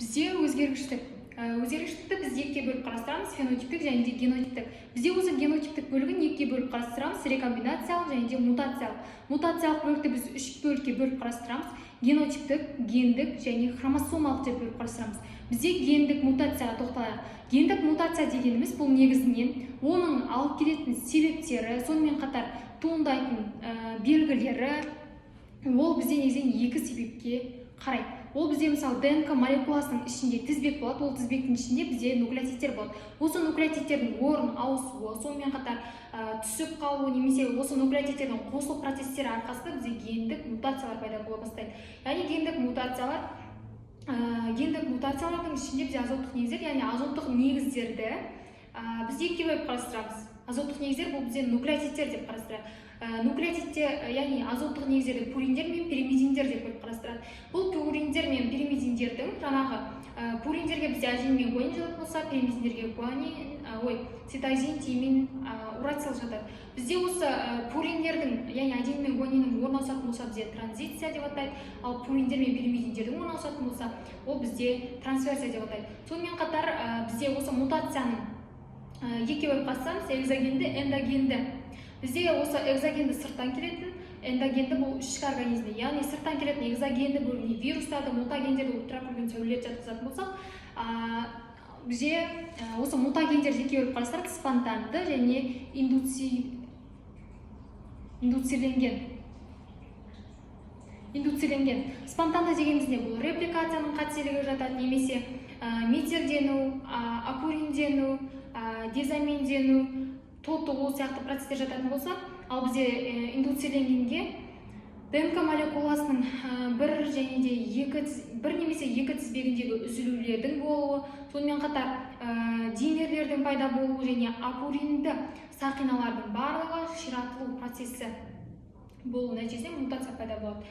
Бізде өзгергіштікті біз екіге бөліп қарастырамыз, фенотиптік және де генотиптік. Бізде осы генотиптік бөлігін екіге бөліп қарастырамыз, рекомбинациялық және де мутациялық. Мутациялық бөлікті біз үш бөлікке бөліп қарастырамыз: генотиптік, гендік және хромосомалық деп бөліп қарастырамыз. Бізде гендік мутацияға тоқталайық. Гендік мутация дегеніміз бұл негізінен оның алып келетін себептері, сонымен қатар туындайтын белгілері, ол бізде негізінен екі себепке қарайды. Ол бізде мысалы ДНК молекуласының ішінде тізбек болады, ол тізбектің ішінде бізде нуклеотидтер болады. Осы нуклеотидтердің орын ауысуы, сонымен қатар түсіп қалуы немесе осы нуклеотидтердің қосылу процестері арқасында бізде гендік мутациялар пайда бола бастайды. Яғни гендік мутациялардың ішінде бізде азоттық негіздер, яғни азоттық негіздерді біз екіге бөліп қарастырамыз. Азоттық негіздер бұл бізде нуклеотидтер деп қарастырады. Нуклеотидтер, яғни азоттық негіздерді пуриндер мен пиримидиндер деп бөліп қарастырады. Бұл пуриндер мен пиримидиндердің жаңағы пуриндерге бізде аден мен гуанин жататын болса, пиримидиндерге цитозин, тимин, урацил жатады. Бізде осы пуриндердің, яғни аден мен гуаниннің орын ауысатын болса, бізде транзиция деп атайды, ал пуриндер мен пиримидиндердің орын ауысатын болса, ол бізде трансверсия деп атайды. Сонымен қатар бізде осы мутацияның екіге бөліп қарастырамыз: экзогенді, эндогенді. Бізде осы экзогенді сырттан келетін, эндогенді бұл ішкі организмде, яғни сырттан келетін экзогенді бөлігіне вирустарды, мутагендерді, ультракүлгін сәулелерді жатқызатын болсақ, бізде осы мутагендерді екіге бөліп қарастырып, спонтанды және индуцирленген. Спонтанды дегенімізде бұл репликацияның қателігі жатады, немесе метилдену, апуриндену, дезаминдену, тотығу сияқты процестер жататын болса, ал бізде индуцирленгенге ДНК молекуласының бір немесе екі тізбегіндегі үзілулердің болуы, сонымен қатар димерлердің пайда болуы және апуринді сақиналардың барлығы ширатылу процесі болу нәтижесінде мутация пайда болады.